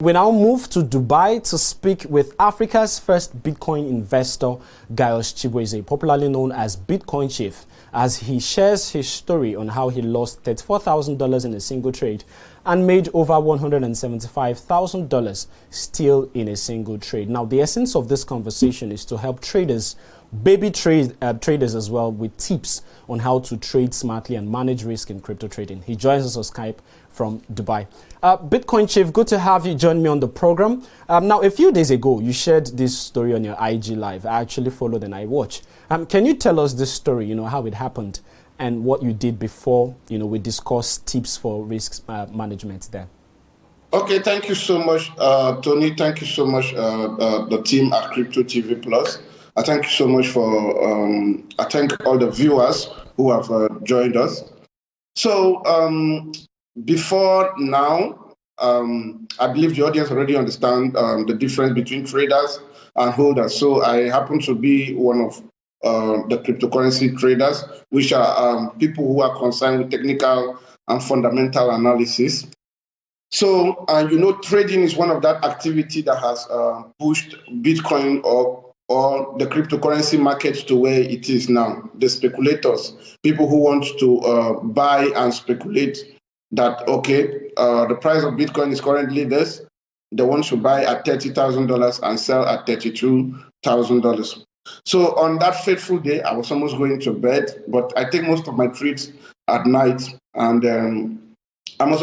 We now move to Dubai to speak with Africa's first Bitcoin investor, Gauis Chibueze, popularly known as Bitcoin Chief, as he shares his story on how he lost $34,000 in a single trade and made over $175,000 still in a single trade. Now, the essence of this conversation is to help traders, traders as well, with tips on how to trade smartly and manage risk in crypto trading. He joins us on Skype from Dubai. Bitcoin Chief, good to have you join me on the program. Now, a few days ago, you shared this story on your IG Live. I actually followed and I watched. Can you tell us this story, how it happened and what you did before, we discuss tips for risk management there? Okay, thank you so much, Tony. Thank you so much, the team at Crypto TV Plus. I thank you so much I thank all the viewers who have joined us. So, before now, I believe the audience already understand the difference between traders and holders. So I happen to be one of the cryptocurrency traders, which are people who are concerned with technical and fundamental analysis. So, trading is one of that activity that has pushed Bitcoin or the cryptocurrency market to where it is now. The speculators, people who want to buy and speculate that, the price of Bitcoin is currently this. They want to buy at $30,000 and sell at $32,000. So on that fateful day, I was almost going to bed, but I take most of my trades at night, and I was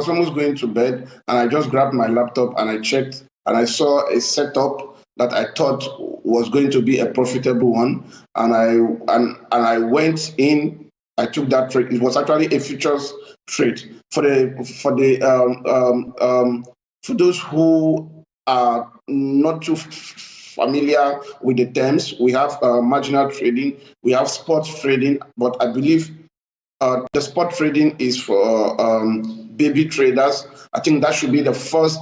almost going to bed, and I just grabbed my laptop and I checked, and I saw a setup that I thought was going to be a profitable one, and I went in. I took that trade. It was actually a futures trade. For those who are not too familiar with the terms, we have marginal trading, we have spot trading, but I believe the spot trading is for baby traders. I think that should be the first.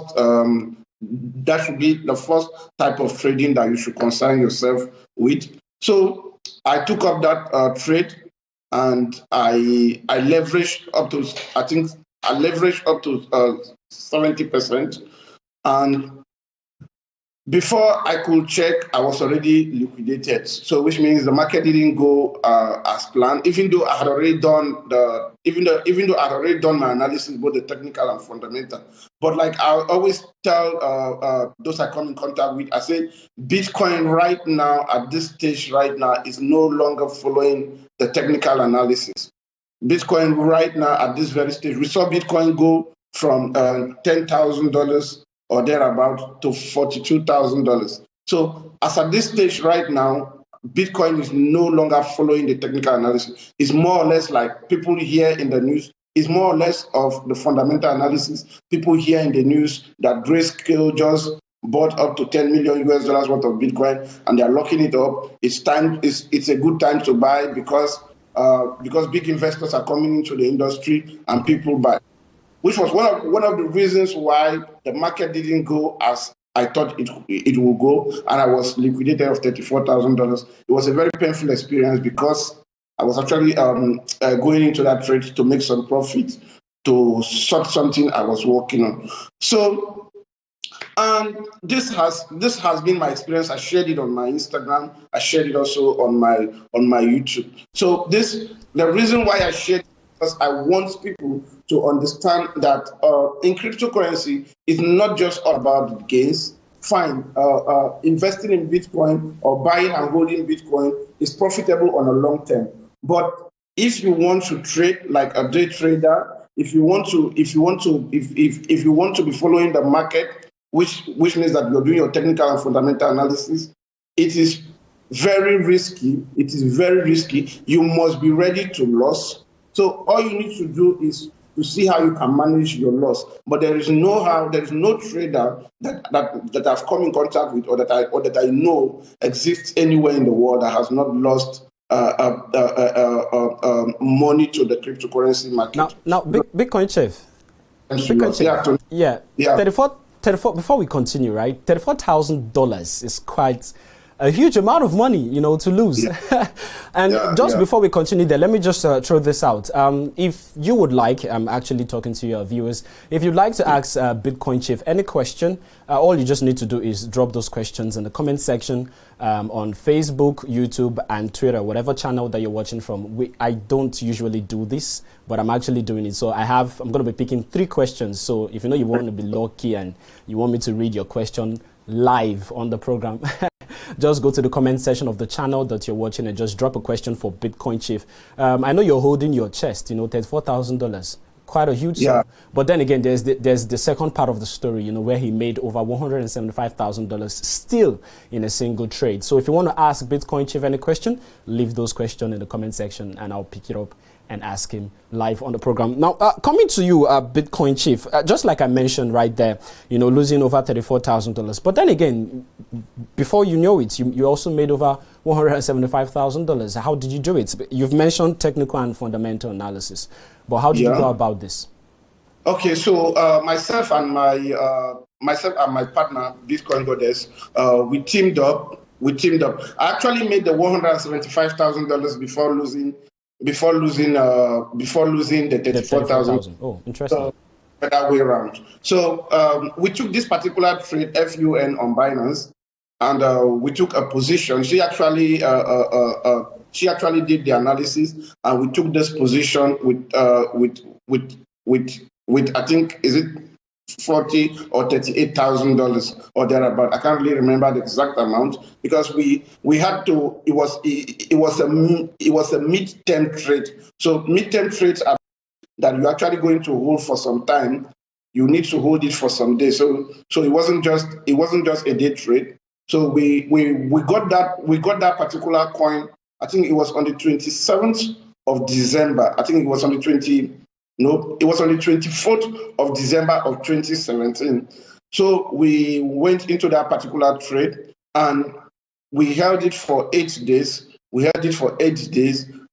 That should be the first type of trading that you should concern yourself with. So I took up that trade, and I leveraged up to 70%, and before I could check, I was already liquidated. So, which means the market didn't go as planned. Even though I had already done my analysis, both the technical and fundamental. But like I always tell those I come in contact with, I say Bitcoin right now at this stage right now is no longer following the technical analysis. Bitcoin right now at this very stage, we saw Bitcoin go from $10,000 or thereabout to $42,000. So as at this stage right now, Bitcoin is no longer following the technical analysis. It's more or less like people hear in the news. It's more or less of the fundamental analysis. People hear in the news that Grayscale just bought up to $10 million worth of Bitcoin, and they're locking it up. It's a good time to buy because big investors are coming into the industry and people buy, which was one of the reasons why the market didn't go as I thought it would go, and I was liquidated of $34,000. It was a very painful experience because I was actually going into that trade to make some profit, to sort something I was working on. So, this has been my experience. I shared it on my Instagram. I shared it also on my YouTube. So the reason why I shared it, because I want people to understand that in cryptocurrency, it's not just all about gains. Fine, investing in Bitcoin or buying and holding Bitcoin is profitable on a long term. But if you want to trade like a day trader, if you want to be following the market, which means that you're doing your technical and fundamental analysis, it is very risky. It is very risky. You must be ready to lose. So all you need to do is to see how you can manage your loss. But there is no trader that I've come in contact with or that I know exists anywhere in the world that has not lost money to the cryptocurrency market. Now, Bitcoin Chief. Yeah. 34. Before we continue, right? $34,000 is quite a huge amount of money, to lose. Yeah. And just before we continue there, let me just throw this out. If you would like, I'm actually talking to your viewers, if you'd like to ask Bitcoin Chief any question, all you just need to do is drop those questions in the comment section on Facebook, YouTube, and Twitter, whatever channel that you're watching from. I don't usually do this, but I'm actually doing it. So I'm going to be picking 3 questions. So if you want to be lucky and you want me to read your question live on the program, just go to the comment section of the channel that you're watching and just drop a question for Bitcoin Chief. I know you're holding your chest, $34,000. Quite a huge sum. But then again, there's the second part of the story, where he made over $175,000 still in a single trade. So if you want to ask Bitcoin Chief any question, leave those questions in the comment section and I'll pick it up and ask him live on the program. Now, coming to you, Bitcoin Chief, just like I mentioned right there, losing over $34,000. But then again, before you know it, you also made over $175,000. How did you do it? You've mentioned technical and fundamental analysis, but how did you go about this? Okay, so myself and my partner, Bitcoin Goddess, we teamed up. I actually made the $175,000 before losing the 34,000. Oh, interesting. So that way around. So we took this particular trade, FUN, on Binance, and we took a position. She actually did the analysis, and we took this position with I think, is it $40,000 or $38,000 or thereabout. I can't really remember the exact amount because we had to. It was a mid-term trade. So mid-term trades are that you're actually going to hold for some time. You need to hold it for some days. So it wasn't just a day trade. So we got that particular coin. I think it was on the 27th of December. I think it was on the 24th of December of 2017. So we went into that particular trade and we held it for 8 days.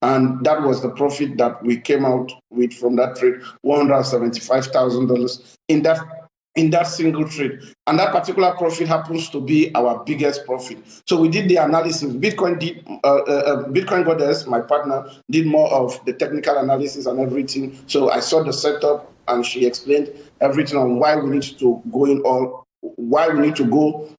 And that was the profit that we came out with from that trade, $175,000 in that single trade. And that particular profit happens to be our biggest profit. So we did the analysis. Bitcoin Goddess, my partner, did more of the technical analysis and everything. So I saw the setup and she explained everything on why we need to go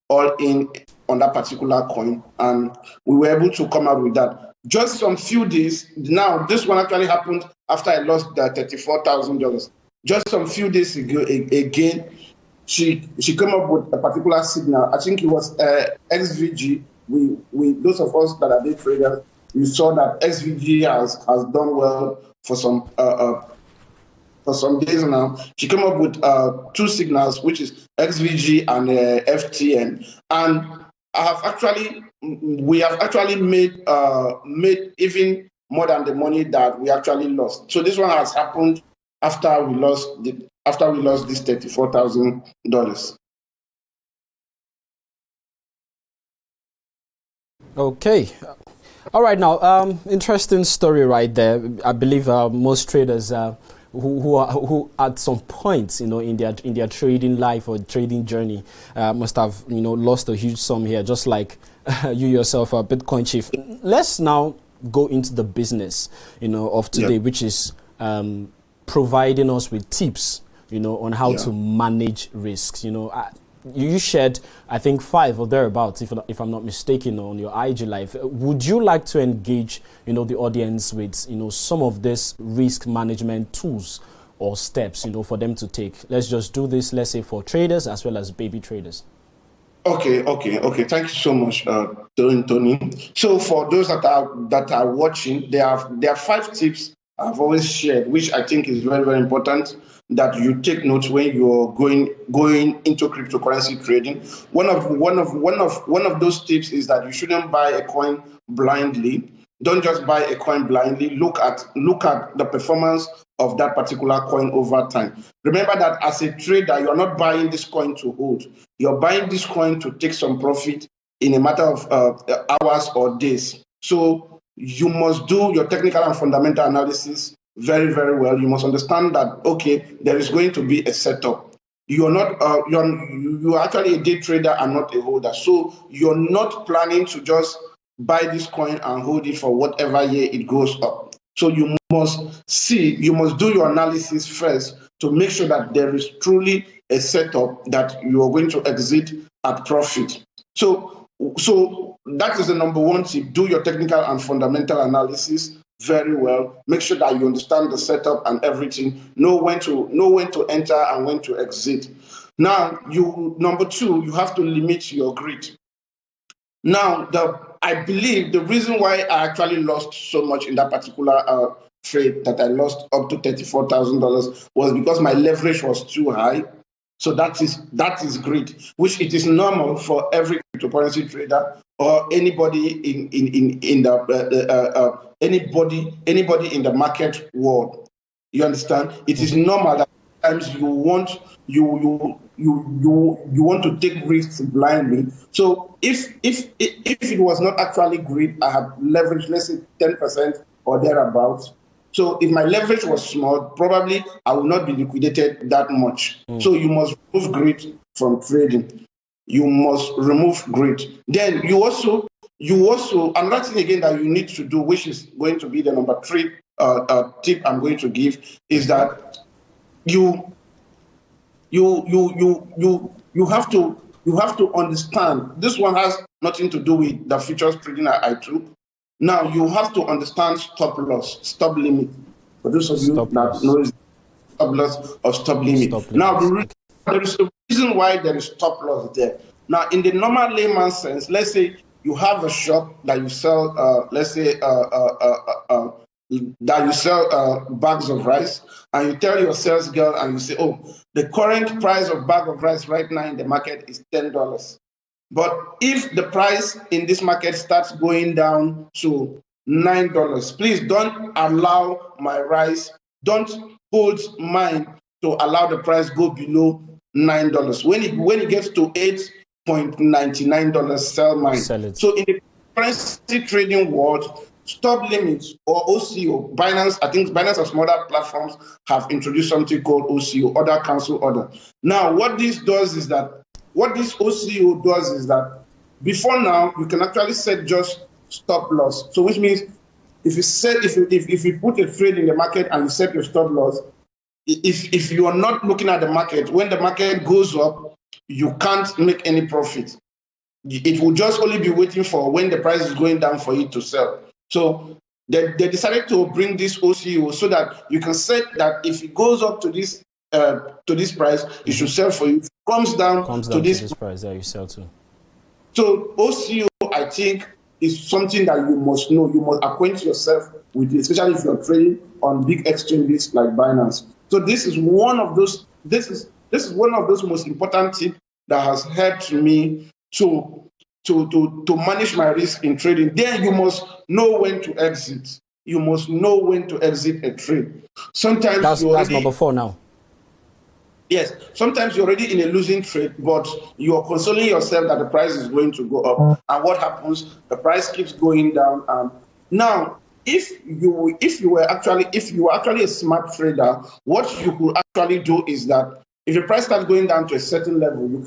all in on that particular coin. And we were able to come out with that. Just some few days. Now, this one actually happened after I lost the $34,000. Just some few days ago, again, she came up with a particular signal. I think it was XVG. We those of us that are day traders, you saw that XVG has done well for some days now. She came up with 2 signals, which is XVG and FTN, and we have actually made even more than the money that we actually lost. So this one has happened after we lost this $34,000. Okay. All right. Now, interesting story right there. I believe most traders who at some point, in their trading life or trading journey, must have, lost a huge sum here, just like you yourself, Bitcoin Chief. Let's now go into the business, of today, which is providing us with tips, on how to manage risks. You shared, I think, 5 or thereabouts, if I'm not mistaken, on your IG Live. Would you like to engage, the audience with, some of this risk management tools or steps, for them to take? Let's just do this, let's say, for traders as well as baby traders. Okay. Thank you so much, Tony. So for those that are watching, there are 5 tips I've always shared, which I think is very, very important that you take note when you're going into cryptocurrency trading. One of those tips is that you shouldn't buy a coin blindly. Don't just buy a coin blindly. Look at the performance of that particular coin over time. Remember that as a trader, you're not buying this coin to hold. You're buying this coin to take some profit in a matter of hours or days. So you must do your technical and fundamental analysis very, very well. You must understand that, okay, there is going to be a setup. you're not you're actually a day trader and not a holder. So you're not planning to just buy this coin and hold it for whatever year it goes up. So you must do your analysis first to make sure that there is truly a setup that you are going to exit at profit. So that is the number one tip. Do your technical and fundamental analysis very well. Make sure that you understand the setup and everything. Know when to enter and when to exit. Now, number two, you have to limit your greed. Now, I believe the reason why I actually lost so much in that particular trade, that I lost up to $34,000, was because my leverage was too high. So that is greed, which it is normal for every cryptocurrency trader or anybody in the anybody in the market world. You understand? It is normal that sometimes you want to take risks blindly. So if it was not actually greed, I have leveraged, let's say 10% or thereabouts. So if my leverage was small, probably I will not be liquidated that much. So you must remove greed from trading. You must remove greed. Then you also another thing again that you need to do, which is going to be the number 3 tip I'm going to give, is that you have to understand. This one has nothing to do with the futures trading I took. Now you have to understand stop loss, stop limit. For those of you that know stop loss or stop limit. Now there is a reason why there is stop loss there. Now in the normal layman sense, let's say you have a shop that you sell, that you sell bags of rice, and you tell your sales girl and you say, oh, the current price of bag of rice right now in the market is $10. But if the price in this market starts going down to $9, please don't allow my rice, don't hold mine to allow the price go below $9. When it gets to $8.99, sell mine. Sell it. So in the currency trading world, stop limits or OCO, Binance, I think Binance and some other platforms have introduced something called OCO, order cancel order. Now, what this OCO does is that before now, you can actually set just stop loss. So which means if you put a trade in the market and you set your stop loss, if you are not looking at the market, when the market goes up, you can't make any profit. It will just only be waiting for when the price is going down for it to sell. So they decided to bring this OCO so that you can set that if it goes up to this price, it should sell for you. If it comes down to this price that you sell to. So OCO, I think, is something that you must know. You must acquaint yourself with it, especially if you're trading on big exchanges like Binance. So this is one of those. This is one of those most important tips that has helped me to manage my risk in trading. Then you must know when to exit. You must know when to exit a trade. Sometimes that's number 4 now. Yes, sometimes you're already in a losing trade, but you are consoling yourself that the price is going to go up. And what happens? The price keeps going down. Now, if you were actually a smart trader, what you could actually do is that if the price starts going down to a certain level, you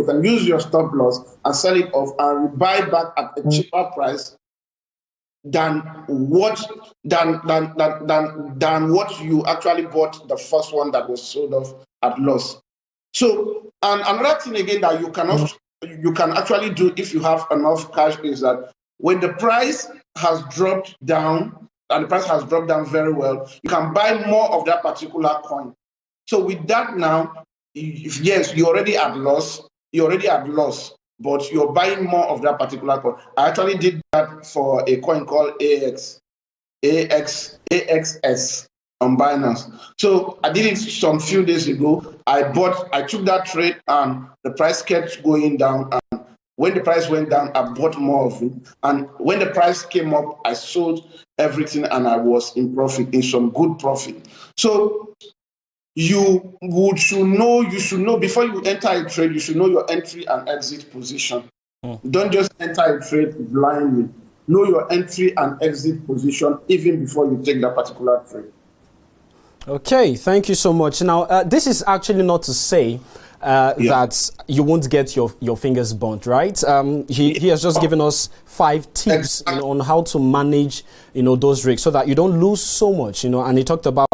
can use your stop loss and sell it off and buy back at a cheaper price than what you actually bought the first one that was sold off at loss. So, and another thing again that you can actually do if you have enough cash is that when the price has dropped down, and the price has dropped down very well, you can buy more of that particular coin. So with that now, yes, you're already at loss, but you're buying more of that particular coin. I actually did that for a coin called AXS on Binance. So I did it some few days ago. I took that trade and the price kept going down. And when the price went down, I bought more of it. And when the price came up, I sold everything and I was in profit, in some good profit. So you should know before you enter a trade, you should know your entry and exit position. Don't just enter a trade blindly. Know your entry and exit position even before you take that particular trade. Okay, thank you so much. Now, this is actually not to say that you won't get your fingers burnt, right? He has just given us 5 tips on how to manage, those risks so that you don't lose so much, and he talked about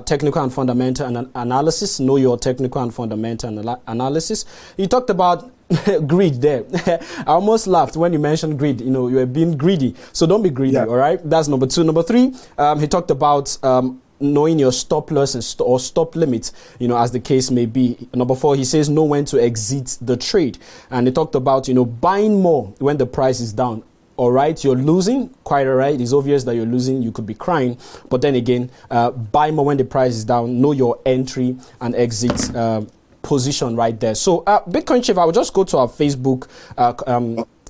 technical and fundamental analysis, know your technical and fundamental analysis. He talked about greed there. I almost laughed when you mentioned greed. You were being greedy. So don't be greedy, all right? That's number 2. Number 3, he talked about knowing your stop loss or stop limit, as the case may be. Number 4, he says know when to exit the trade. And he talked about, buying more when the price is down. All right, you're losing, quite all right. It's obvious that you're losing. You could be crying. But then again, buy more when the price is down. Know your entry and exit position right there. So Bitcoin Chief, I will just go to our Facebook.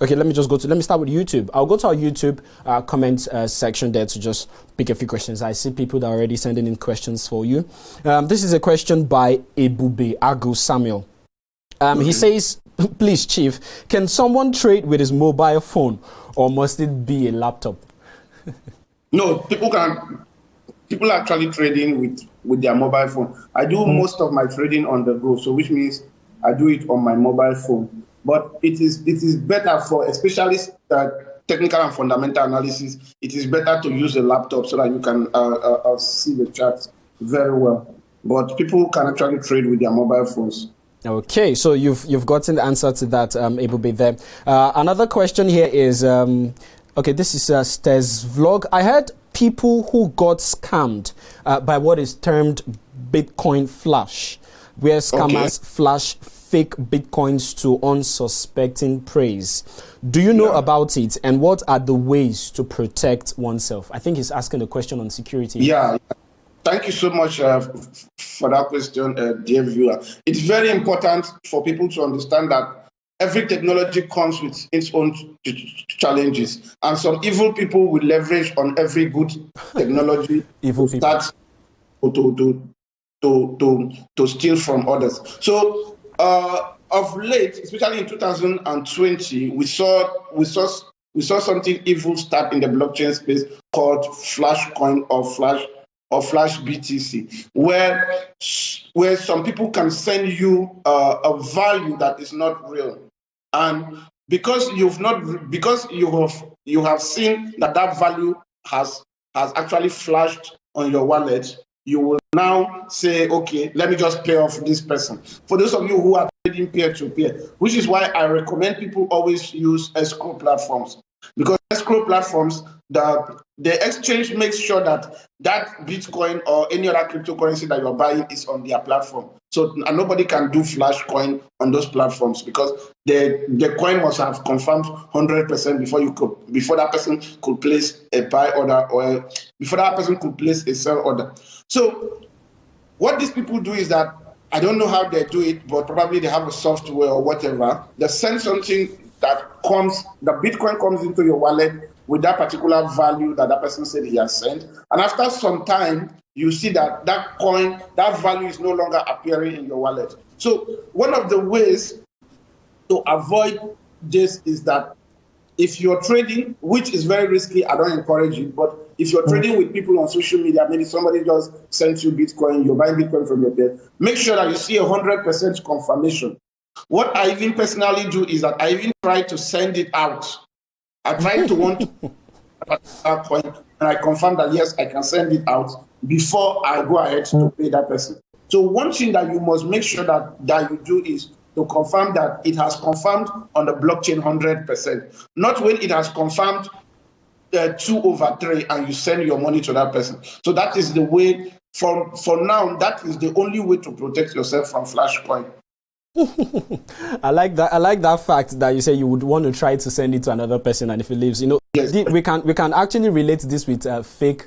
Okay, let me start with YouTube. I'll go to our YouTube comment section there to just pick a few questions. I see people that are already sending in questions for you. This is a question by Ebube Agu Samuel. He says, please, Chief, can someone trade with his mobile phone or must it be a laptop? No, people are actually trading with their mobile phone. I do most of my trading on the go, so which means I do it on my mobile phone. But it is better for especially technical and fundamental analysis. It is better to use a laptop so that you can see the charts very well. But people can actually trade with their mobile phones. Okay, so you've gotten the answer to that, Ebube there. Another question here is, okay, this is Stez Vlog. I heard people who got scammed by what is termed Bitcoin flash, where scammers flash fake Bitcoins to unsuspecting praise. Do you know about it, and what are the ways to protect oneself? I think he's asking a question on security. Yeah. Thank you so much for that question, dear viewer. It's very important for people to understand that every technology comes with its own challenges, and some evil people will leverage on every good technology to start to steal from others. So, of late, especially in 2020, we saw something evil start in the blockchain space called Flashcoin or Flash BTC, where some people can send you a value that is not real, and because you have seen that value has actually flashed on your wallet, you will now say, okay, let me just pay off this person. For those of you who are trading peer-to-peer, which is why I recommend people always use escrow platforms, because escrow platforms, the exchange makes sure that Bitcoin or any other cryptocurrency that you're buying is on their platform. So and nobody can do Flashcoin on those platforms because the coin must have confirmed 100% before that person could place a buy order or before that person could place a sell order. So what these people do is that, I don't know how they do it, but probably they have a software or whatever. They send something the Bitcoin comes into your wallet with that particular value that person said he has sent. And after some time, you see that value is no longer appearing in your wallet. So one of the ways to avoid this is that if you're trading, which is very risky, I don't encourage it, but if you're trading with people on social media, maybe somebody just sends you Bitcoin, you're buying Bitcoin from your desk, make sure that you see 100% confirmation. What I even personally do is that I even try to send it out. I try to want that point, and I confirm that yes, I can send it out before I go ahead to pay that person. So one thing that you must make sure that you do is to confirm that it has confirmed on the blockchain 100%. Not when it has confirmed 2/3 and you send your money to that person. So that is the way, for now, that is the only way to protect yourself from Flashcoin. I like that fact that you say you would want to try to send it to another person, and if it leaves, yes. we can actually relate this with fake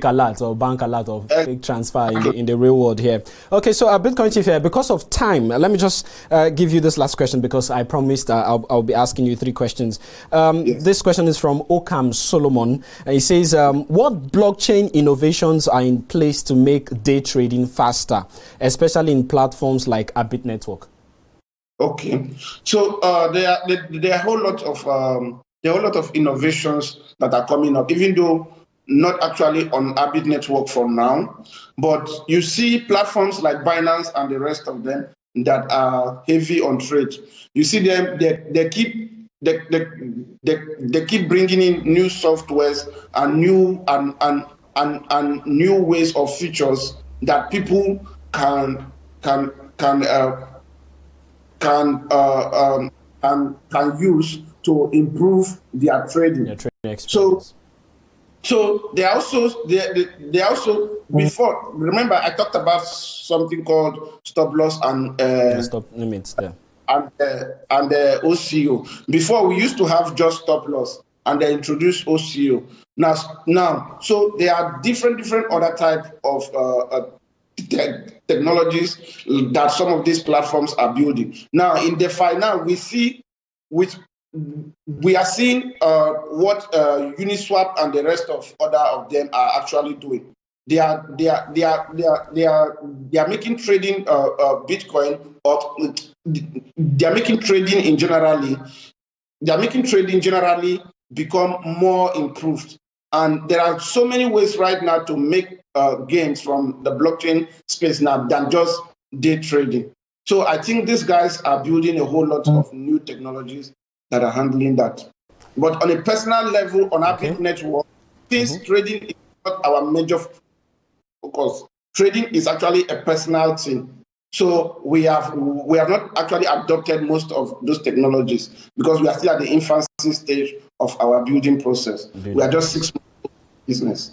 alert or bank alert or fake transfer in the real world here. Okay, so Bitcoin Chief here, because of time, let me just give you this last question, because I promised I'll be asking you 3 questions. Yes. This question is from Okam Solomon, and he says, what blockchain innovations are in place to make day trading faster, especially in platforms like Abit Network? Okay, so there are a whole lot of innovations that are coming up, even though not actually on Abit Network for now. But you see platforms like Binance and the rest of them, that are heavy on trade. You see them, they keep bringing in new softwares and new ways of features that people can can can uh, can use to improve their trading. Your trading experience. So they also before, remember I talked about something called stop loss and Stop limits there. and OCO. Before we used to have just stop loss, and they introduced OCO. Now, so there are different other type of technologies that some of these platforms are building. Now in DeFi, now we are seeing what Uniswap and the rest of them are actually doing. They are making trading Bitcoin, or they are making trading in generally. They are making trading generally become more improved, and there are so many ways right now to make gains from the blockchain space now than just day trading. So I think these guys are building a whole lot of new technologies that are handling that. But on a personal level, on our big network, since trading is not our major focus, trading is actually a personal thing. So we have not actually adopted most of those technologies because we are still at the infancy stage of our building process. We are just 6 months business.